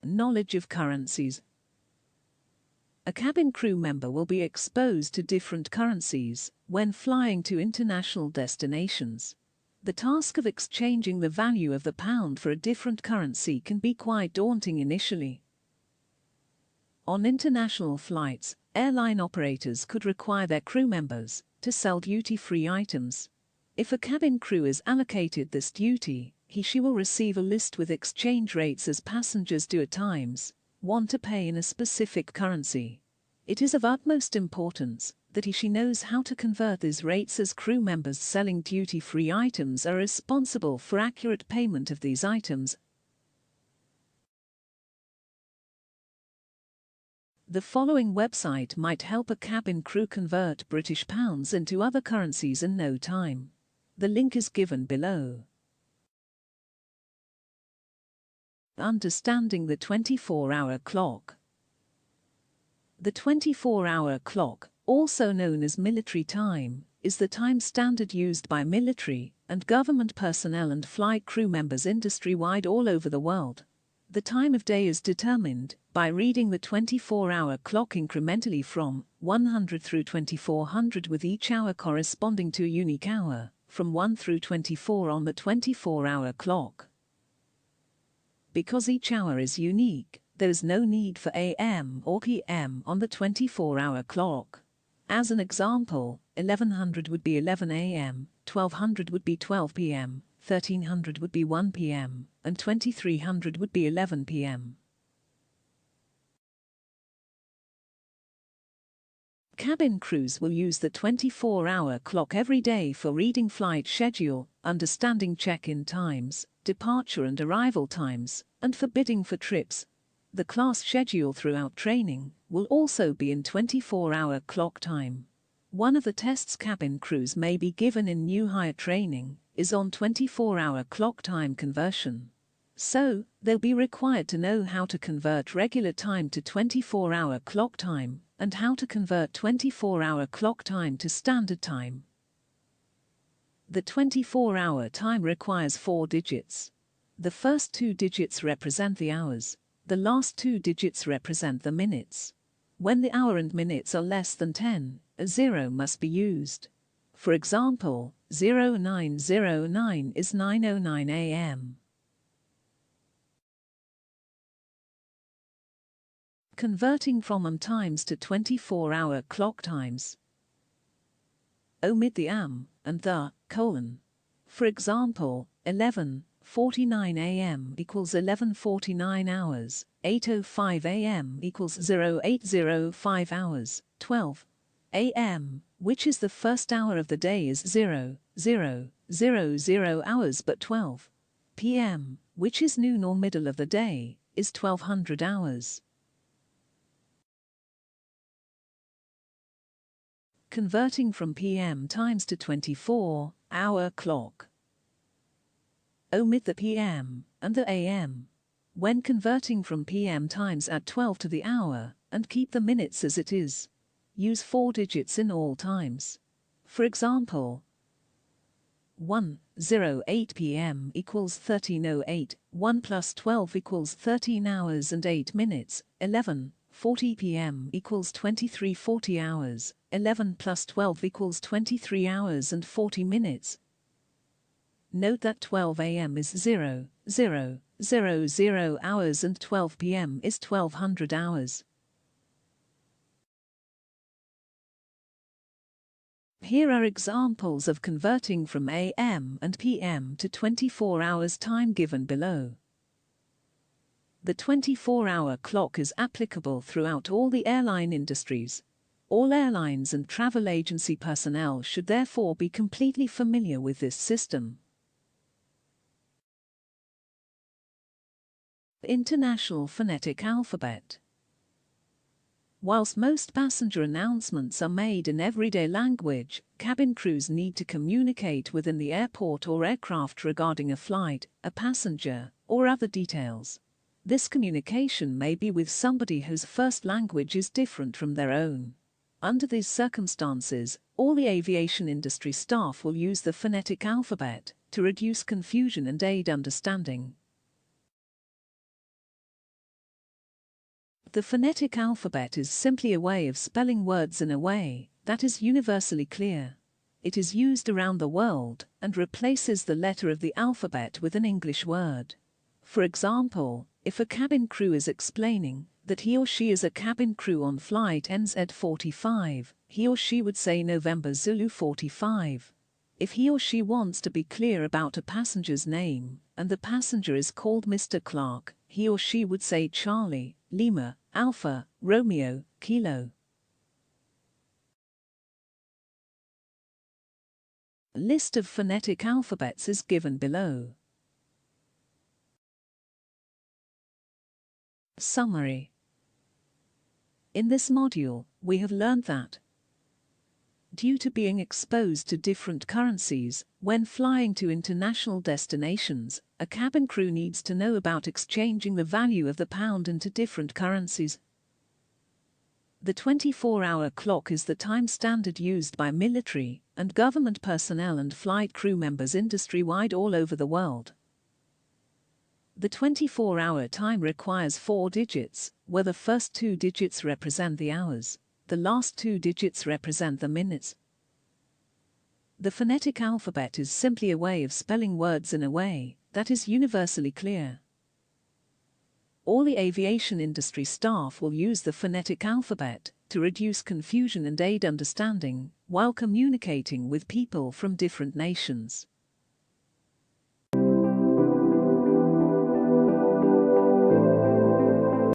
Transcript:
Knowledge of currencies. A cabin crew member will be exposed to different currencies when flying to international destinations. The task of exchanging the value of the pound for a different currency can be quite daunting initially. On international flights, airline operators could require their crew members to sell duty-free items. If a cabin crew is allocated this duty, he/she will receive a list with exchange rates as passengers do at times want to pay in a specific currency. It is of utmost importance that he/she knows how to convert these rates, as crew members selling duty-free items are responsible for accurate payment of these items. The following website might help a cabin crew convert British pounds into other currencies in no time. The link is given below. Understanding the 24-hour clock. The 24-hour clock, also known as military time, is the time standard used by military and government personnel and flight crew members industry-wide all over the world. The time of day is determined by reading the 24-hour clock incrementally from 100 through 2400, with each hour corresponding to a unique hour, from 1 through 24 on the 24-hour clock. Because each hour is unique, there is no need for AM or PM on the 24-hour clock. As an example, 1100 would be 11 AM, 1200 would be 12 PM, 1300 would be 1 PM, and 2300 would be 11 PM. Cabin crews will use the 24-hour clock every day for reading flight schedule, understanding check-in times, departure and arrival times, and for bidding for trips. The class schedule throughout training will also be in 24-hour clock time. One of the tests cabin crews may be given in new hire training is on 24-hour clock time conversion. So, they'll be required to know how to convert regular time to 24-hour clock time, and how to convert 24-hour clock time to standard time. The 24-hour time requires 4 digits. The first 2 digits represent the hours. The last 2 digits represent the minutes. When the hour and minutes are less than 10, a 0 must be used. For example, 0909 is 9:09 AM. Converting from times to 24-hour clock times. Omit the and the : for example, 11:49 AM equals 11:49 hours, 8:05 AM equals 08:05 hours, 12 AM, which is the first hour of the day, is 00:00 hours, but 12 PM, which is noon or middle of the day, is 1200 hours. Converting from PM times to 24-hour clock. Omit the PM and the AM. When converting from PM times, add 12 to the hour and keep the minutes as it is. Use 4 digits in all times. For example, 1:08 PM equals 13:08, 1 plus 12 equals 13 hours and 8 minutes, 11:40 PM equals 23:40 hours, 11 plus 12 equals 23 hours and 40 minutes. Note that 12 AM is 00:00 hours and 12 PM is 1200 hours. Here are examples of converting from AM and PM to 24 hours time given below. The 24-hour clock is applicable throughout all the airline industries. All airlines and travel agency personnel should therefore be completely familiar with this system. International Phonetic Alphabet. Whilst most passenger announcements are made in everyday language, cabin crews need to communicate within the airport or aircraft regarding a flight, a passenger, or other details. This communication may be with somebody whose first language is different from their own. Under these circumstances, all the aviation industry staff will use the phonetic alphabet to reduce confusion and aid understanding. The phonetic alphabet is simply a way of spelling words in a way that is universally clear. It is used around the world and replaces the letter of the alphabet with an English word. For example, if a cabin crew is explaining that he or she is a cabin crew on flight NZ45, he or she would say November Zulu 45. If he or she wants to be clear about a passenger's name, and the passenger is called Mr. Clark, he or she would say Charlie, Lima, Alpha, Romeo, Kilo. A list of phonetic alphabets is given below. Summary. In this module, we have learned that due to being exposed to different currencies when flying to international destinations, a cabin crew needs to know about exchanging the value of the pound into different currencies. The 24-hour clock is the time standard used by military and government personnel and flight crew members industry-wide all over the world. The 24-hour time requires 4 digits, where the first 2 digits represent the hours. The last 2 digits represent the minutes. The phonetic alphabet is simply a way of spelling words in a way that is universally clear. All the aviation industry staff will use the phonetic alphabet to reduce confusion and aid understanding while communicating with people from different nations.